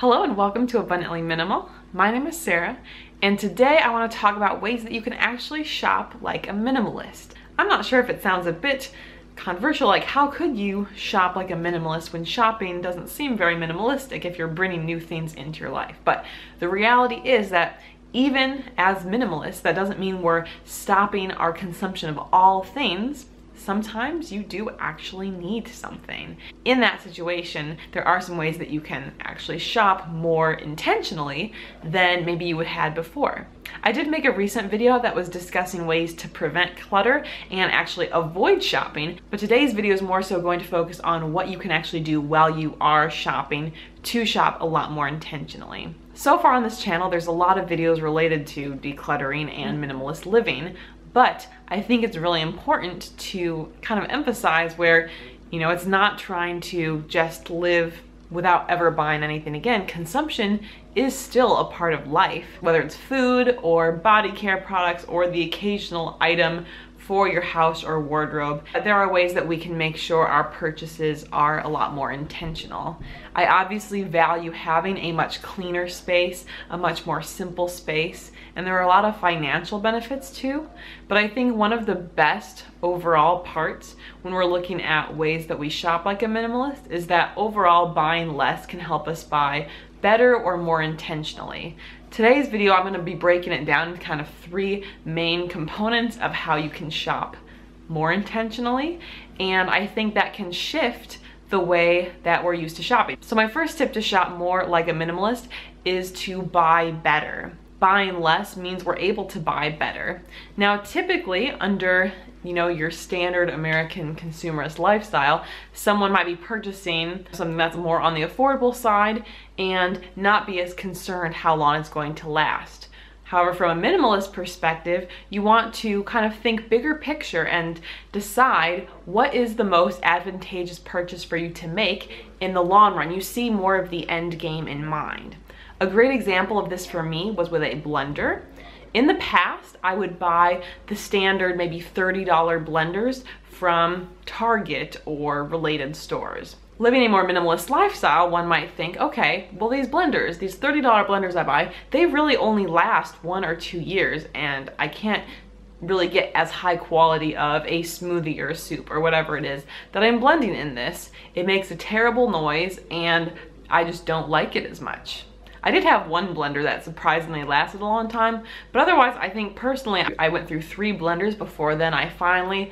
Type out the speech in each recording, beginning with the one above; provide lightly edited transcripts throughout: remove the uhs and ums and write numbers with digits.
Hello and welcome to Abundantly Minimal. My name is Sarah, and today I want to talk about ways that you can actually shop like a minimalist. I'm not sure if it sounds a bit controversial, like how could you shop like a minimalist when shopping doesn't seem very minimalistic if you're bringing new things into your life. But the reality is that even as minimalists, that doesn't mean we're stopping our consumption of all things. Sometimes you do actually need something. In that situation, there are some ways that you can actually shop more intentionally than maybe you had before. I did make a recent video that was discussing ways to prevent clutter and actually avoid shopping, but today's video is more so going to focus on what you can actually do while you are shopping to shop a lot more intentionally. So far on this channel, there's a lot of videos related to decluttering and minimalist living, but I think it's really important to kind of emphasize where, it's not trying to just live without ever buying anything again. Consumption is still a part of life, whether it's food or body care products or the occasional item for your house or wardrobe. There are ways that we can make sure our purchases are a lot more intentional. I obviously value having a much cleaner space, a much more simple space, and there are a lot of financial benefits too. But I think one of the best overall parts when we're looking at ways that we shop like a minimalist is that overall buying less can help us buy better or more intentionally. Today's video, I'm going to be breaking it down into kind of three main components of how you can shop more intentionally, and I think that can shift the way that we're used to shopping. So my first tip to shop more like a minimalist is to buy better. Buying less means we're able to buy better. Now, typically under your standard American consumerist lifestyle, someone might be purchasing something that's more on the affordable side and not be as concerned how long it's going to last. However, from a minimalist perspective, you want to kind of think bigger picture and decide what is the most advantageous purchase for you to make in the long run. You see more of the end game in mind. A great example of this for me was with a blender. In the past, I would buy the standard maybe $30 blenders from Target or related stores. Living a more minimalist lifestyle, one might think, okay, well these blenders, these $30 blenders I buy, they really only last 1 or 2 years, and I can't really get as high quality of a smoothie or a soup or whatever it is that I'm blending in this. It makes a terrible noise and I just don't like it as much. I did have one blender that surprisingly lasted a long time, but otherwise I think personally I went through 3 blenders before then I finally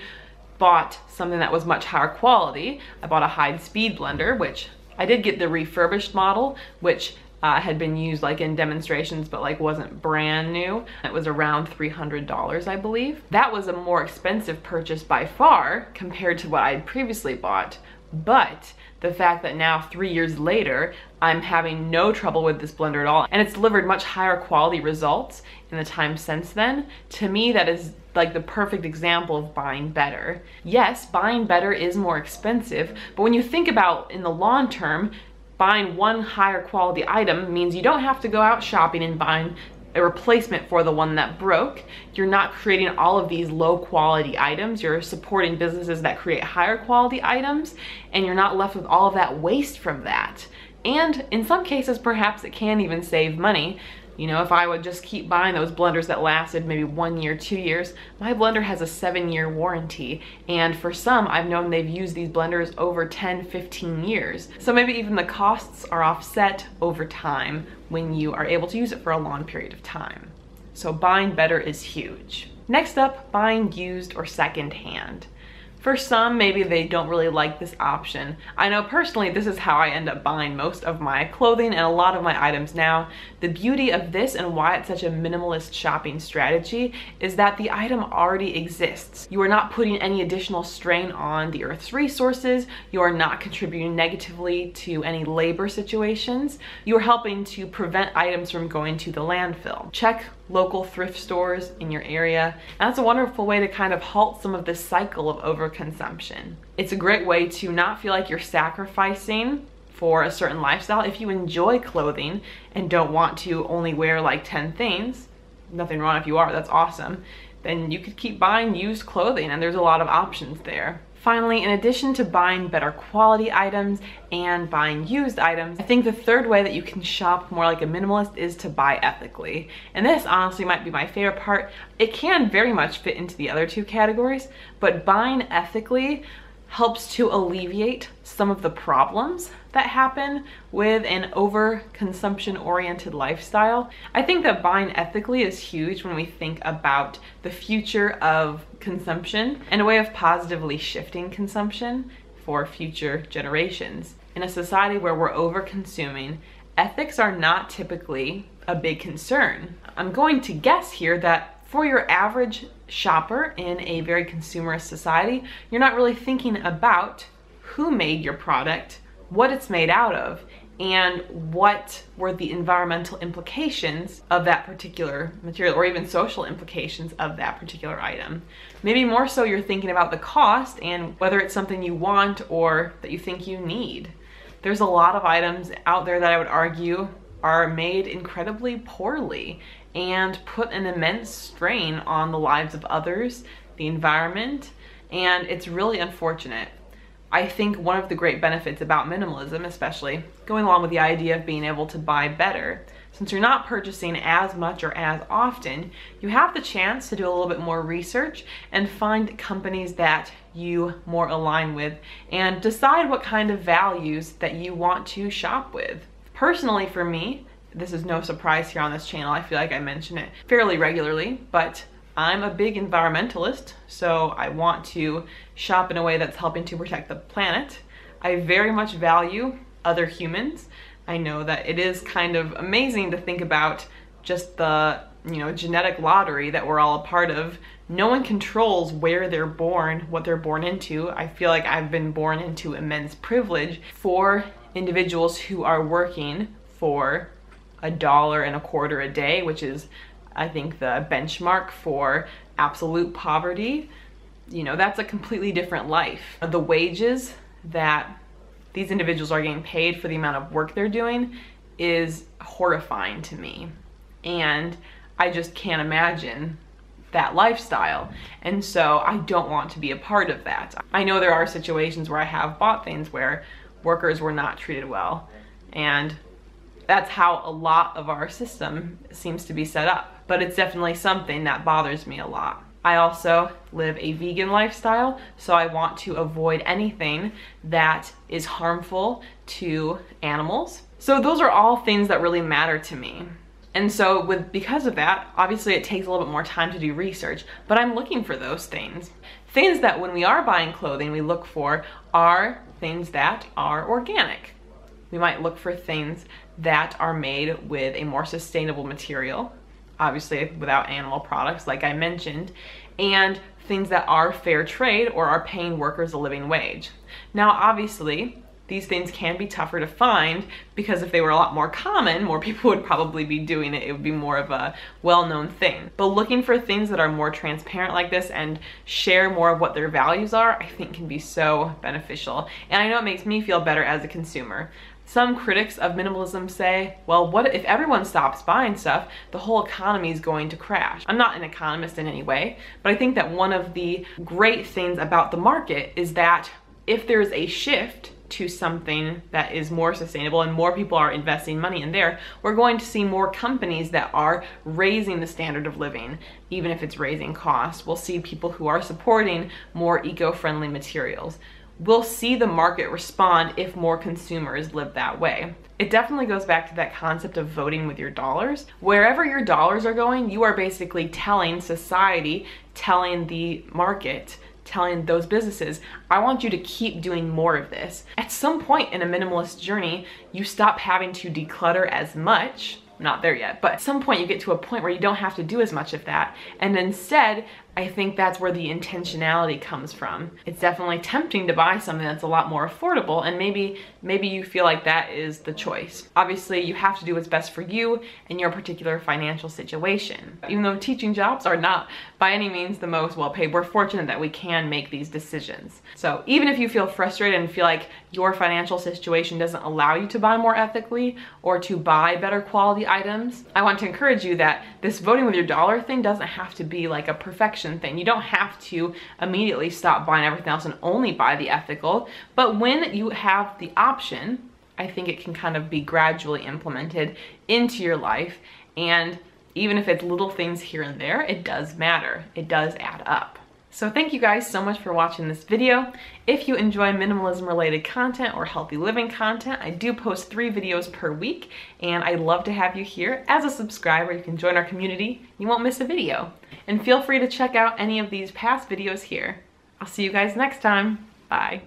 bought something that was much higher quality. I bought a high-speed blender, which I did get the refurbished model, which had been used like in demonstrations but like wasn't brand new. It was around $300, I believe. That was a more expensive purchase by far compared to what I had previously bought, but the fact that now 3 years later, I'm having no trouble with this blender at all, and it's delivered much higher quality results in the time since then, to me that is like the perfect example of buying better. Yes, buying better is more expensive, but when you think about in the long term, buying one higher quality item means you don't have to go out shopping and buying a replacement for the one that broke. You're not creating all of these low quality items. You're supporting businesses that create higher quality items, and you're not left with all of that waste from that. And in some cases, perhaps it can even save money. If I would just keep buying those blenders that lasted maybe 1 year, 2 years, my blender has a 7-year warranty. And for some, I've known they've used these blenders over 10, 15 years. So maybe even the costs are offset over time when you are able to use it for a long period of time. So buying better is huge. Next up, buying used or secondhand. For some, maybe they don't really like this option. I know personally this is how I end up buying most of my clothing and a lot of my items now. The beauty of this and why it's such a minimalist shopping strategy is that the item already exists. You are not putting any additional strain on the earth's resources. You are not contributing negatively to any labor situations. You are helping to prevent items from going to the landfill. Check local thrift stores in your area. And that's a wonderful way to kind of halt some of this cycle of overconsumption. It's a great way to not feel like you're sacrificing for a certain lifestyle. If you enjoy clothing and don't want to only wear like 10 things, nothing wrong if you are, that's awesome, then you could keep buying used clothing and there's a lot of options there. Finally, in addition to buying better quality items and buying used items, I think the third way that you can shop more like a minimalist is to buy ethically. And this honestly might be my favorite part. It can very much fit into the other two categories, but buying ethically helps to alleviate some of the problems that happen with an overconsumption oriented lifestyle. I think that buying ethically is huge when we think about the future of consumption and a way of positively shifting consumption for future generations. In a society where we're over consuming, ethics are not typically a big concern. I'm going to guess here that for your average shopper in a very consumerist society, you're not really thinking about who made your product, what it's made out of, and what were the environmental implications of that particular material, or even social implications of that particular item. Maybe more so you're thinking about the cost and whether it's something you want or that you think you need. There's a lot of items out there that I would argue are made incredibly poorly and put an immense strain on the lives of others, the environment, and it's really unfortunate. I think one of the great benefits about minimalism, especially going along with the idea of being able to buy better, since you're not purchasing as much or as often, you have the chance to do a little bit more research and find companies that you more align with and decide what kind of values that you want to shop with. Personally, for me, this is no surprise here on this channel. I feel like I mention it fairly regularly, but I'm a big environmentalist, so I want to shop in a way that's helping to protect the planet. I very much value other humans. I know that it is kind of amazing to think about just the, genetic lottery that we're all a part of. No one controls where they're born, what they're born into. I feel like I've been born into immense privilege. For individuals who are working for $1.25 a day, which is, I think, the benchmark for absolute poverty, that's a completely different life. The wages that these individuals are getting paid for the amount of work they're doing is horrifying to me. And I just can't imagine that lifestyle. And so I don't want to be a part of that. I know there are situations where I have bought things where workers were not treated well, and that's how a lot of our system seems to be set up. But it's definitely something that bothers me a lot. I also live a vegan lifestyle, so I want to avoid anything that is harmful to animals. So those are all things that really matter to me. And so because of that, obviously it takes a little bit more time to do research, but I'm looking for those things. Things that when we are buying clothing, we look for are things that are organic. We might look for things that are made with a more sustainable material, obviously without animal products like I mentioned, and things that are fair trade or are paying workers a living wage. Now obviously these things can be tougher to find because if they were a lot more common, more people would probably be doing it. It would be more of a well-known thing. But looking for things that are more transparent like this and share more of what their values are, I think can be so beneficial. And I know it makes me feel better as a consumer. Some critics of minimalism say, well, what if everyone stops buying stuff? The whole economy is going to crash. I'm not an economist in any way, but I think that one of the great things about the market is that if there's a shift to something that is more sustainable and more people are investing money in there, we're going to see more companies that are raising the standard of living, even if it's raising costs. We'll see people who are supporting more eco-friendly materials. We'll see the market respond if more consumers live that way. It definitely goes back to that concept of voting with your dollars. Wherever your dollars are going, you are basically telling society, telling the market, telling those businesses, I want you to keep doing more of this. At some point in a minimalist journey, you stop having to declutter as much. Not there yet, but at some point you get to a point where you don't have to do as much of that. And instead, I think that's where the intentionality comes from. It's definitely tempting to buy something that's a lot more affordable, and maybe you feel like that is the choice. Obviously, you have to do what's best for you in your particular financial situation. Even though teaching jobs are not by any means the most well paid, we're fortunate that we can make these decisions. So even if you feel frustrated and feel like your financial situation doesn't allow you to buy more ethically or to buy better quality items, I want to encourage you that this voting with your dollar thing doesn't have to be like a perfection perfection thing. You don't have to immediately stop buying everything else and only buy the ethical, but when you have the option, I think it can kind of be gradually implemented into your life. And even if it's little things here and there, it does matter. It does add up. So thank you guys so much for watching this video. If you enjoy minimalism related content or healthy living content, I do post 3 videos per week, and I'd love to have you here as a subscriber. You can join our community. You won't miss a video. And feel free to check out any of these past videos here. I'll see you guys next time. Bye.